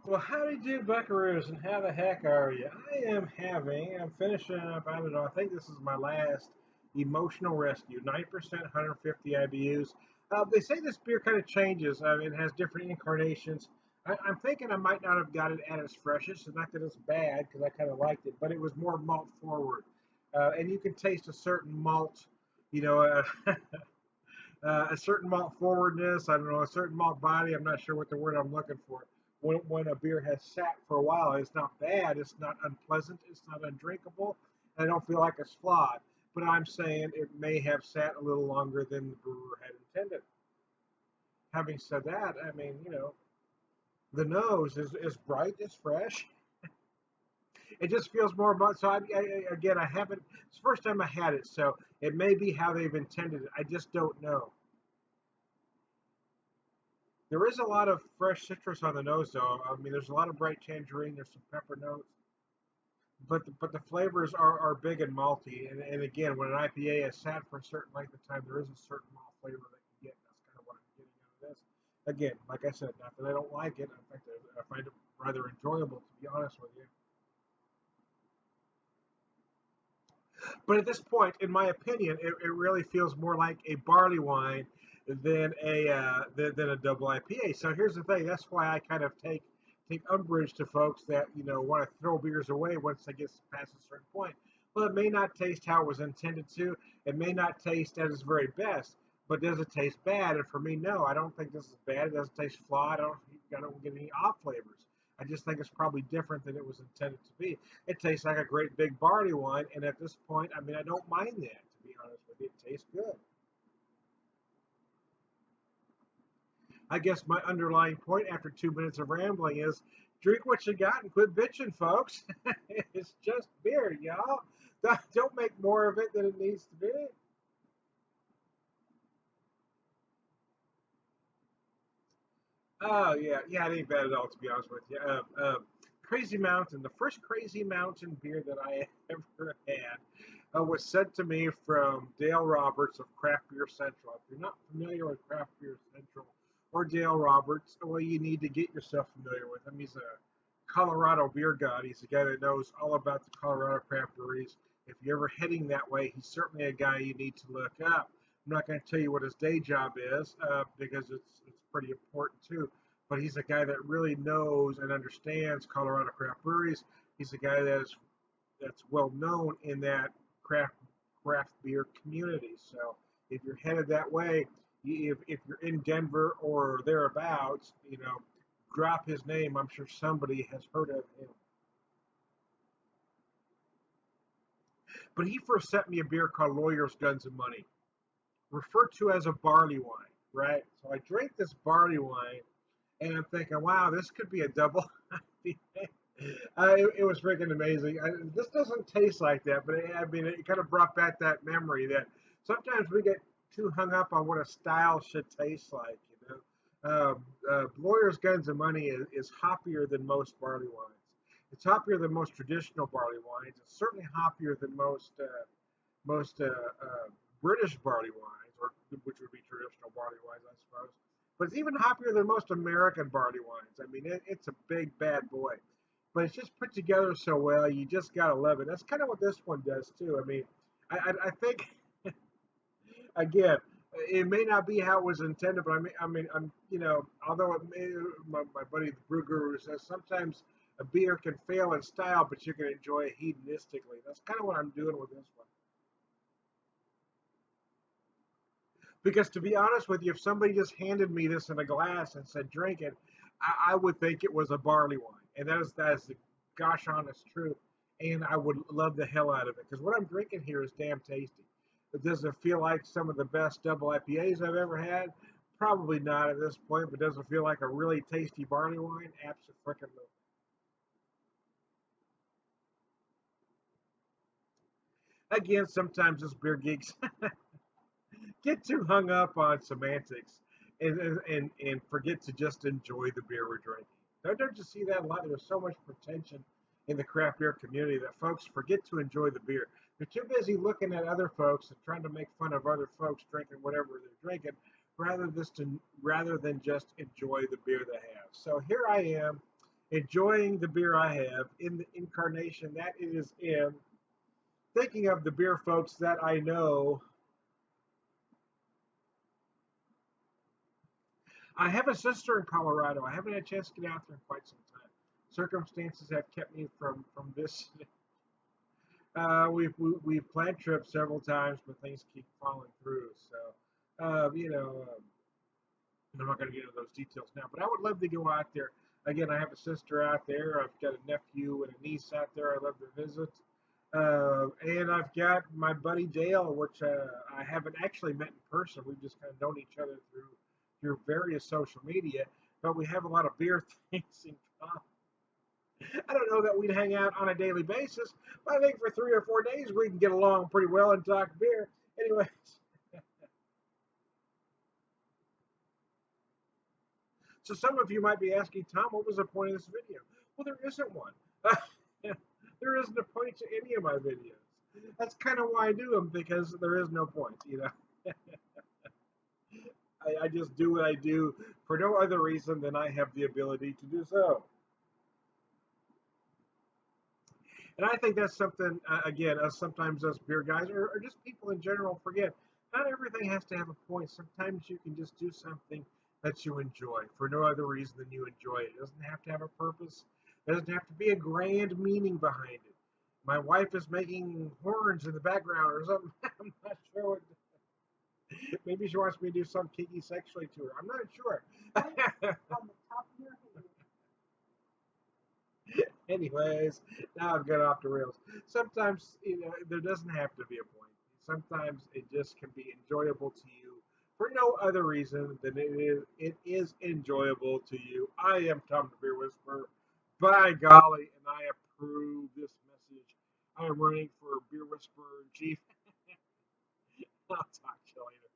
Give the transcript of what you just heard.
Well, howdy do, buckaroos, and how the heck are you? I'm finishing up, I don't know, I think this is my last emotional rescue, 9%, 150 IBUs. They say this beer kind of changes. It has different incarnations. I'm thinking I might not have got it at its freshest. It's not that it's bad, because I kind of liked it, but it was more malt forward. And you can taste a certain malt, you know, a certain malt forwardness. I don't know, a certain malt body. I'm not sure what the word I'm looking for. When a beer has sat for a while, it's not bad. It's not unpleasant. It's not undrinkable. I don't feel like it's flawed. But I'm saying it may have sat a little longer than the brewer had intended. Having said that, I mean, the nose is bright, it's fresh. It just feels more. So again, I haven't. It's the first time I had it, so it may be how they've intended it. I just don't know. There is a lot of fresh citrus on the nose, though. I mean, there's a lot of bright tangerine. There's some pepper notes, but the flavors are big and malty. And again, when an IPA is sat for a certain length of time, there is a certain malt flavor that you get. That's kind of what I'm getting out of this. Again, like I said, not that I don't like it. In fact, I find it rather enjoyable, to be honest with you. But at this point, in my opinion, it really feels more like a barley wine than a double IPA. So here's the thing. That's why I kind of take umbrage to folks that want to throw beers away once they get past a certain point. Well, it may not taste how it was intended to. It may not taste at its very best. But does it taste bad? And for me, no, I don't think this is bad. It doesn't taste flawed. I don't get any off flavors. I just think it's probably different than it was intended to be. It tastes like a great big barley wine, and at this point, I mean, I don't mind that, to be honest with you. It tastes good. I guess my underlying point after 2 minutes of rambling is drink what you got and quit bitching, folks. It's just beer, y'all. Don't make more of it than it needs to be. Oh yeah, yeah, it ain't bad at all, to be honest with you. Crazy Mountain, the first Crazy Mountain beer that I ever had, was sent to me from Dale Roberts of Craft Beer Central. If you're not familiar with Craft Beer Central or Dale Roberts, well, you need to get yourself familiar with him. He's a Colorado beer god. He's a guy that knows all about the Colorado craft breweries. If you're ever heading that way, he's certainly a guy you need to look up. I'm not going to tell you what his day job is because it's pretty important too. But he's a guy that really knows and understands Colorado craft breweries. He's a guy that's well known in that craft beer community. So if you're headed that way, if you're in Denver or thereabouts, drop his name. I'm sure somebody has heard of him. But he first sent me a beer called Lawyers, Guns, and Money, referred to as a barley wine, right? So I drank this barley wine, and I'm thinking, wow, this could be a double. It was freaking amazing. This doesn't taste like that, but I mean, it kind of brought back that memory that sometimes we get too hung up on what a style should taste like. Lawyers, Guns, and Money is hoppier than most barley wines. It's hoppier than most traditional barley wines. It's certainly hoppier than most British barley wines, or which would be traditional barley wines, I suppose. But it's even hoppier than most American barley wines. I mean, it's a big bad boy, but it's just put together so well. You just gotta love it. That's kind of what this one does too. I mean, I think again, it may not be how it was intended, but although my buddy the Brew Guru says sometimes a beer can fail in style, but you can enjoy it hedonistically. That's kind of what I'm doing with this one. Because to be honest with you, if somebody just handed me this in a glass and said drink it, I would think it was a barley wine, and that is the gosh honest truth. And I would love the hell out of it because what I'm drinking here is damn tasty. But does it feel like some of the best double IPAs I've ever had? Probably not at this point, but does it feel like a really tasty barley wine? Absolutely. Again, sometimes us beer geeks get too hung up on semantics and forget to just enjoy the beer we're drinking. Don't you see that a lot? There's so much pretension in the craft beer community that folks forget to enjoy the beer. They're too busy looking at other folks and trying to make fun of other folks drinking whatever they're drinking, rather than just enjoy the beer they have. So here I am. enjoying the beer I have in the incarnation that it is in, thinking of the beer folks that I know. I have a sister in Colorado. I haven't had a chance to get out there in quite some time. Circumstances have kept me from this. We've planned trips several times, but things keep falling through. So, I'm not going to get into those details now. But I would love to go out there. Again, I have a sister out there. I've got a nephew and a niece out there. I love to visit. And I've got my buddy Dale, which I haven't actually met in person. We've just kind of known each other through various social media, but we have a lot of beer things in common. I don't know that we'd hang out on a daily basis, but I think for 3 or 4 days we can get along pretty well and talk beer. Anyways, so some of you might be asking, Tom, what was the point of this video? Well, there isn't one. There isn't a point to any of my videos. That's kind of why I do them, because there is no point. I just do what I do for no other reason than I have the ability to do so. And I think that's something, again, us sometimes us beer guys or just people in general forget. Not everything has to have a point. Sometimes you can just do something that you enjoy for no other reason than you enjoy it. It doesn't have to have a purpose. It doesn't have to be a grand meaning behind it. My wife is making horns in the background or something. I'm not sure what. Maybe she wants me to do some kinky sexually to her. I'm not sure. Anyways, now I've got off the rails. Sometimes, there doesn't have to be a point. Sometimes it just can be enjoyable to you for no other reason than it is enjoyable to you. I am Tom the Beer Whisperer. By golly, and I approve this message. I am running for Beer Whisperer in Chief. I'll talk to you later.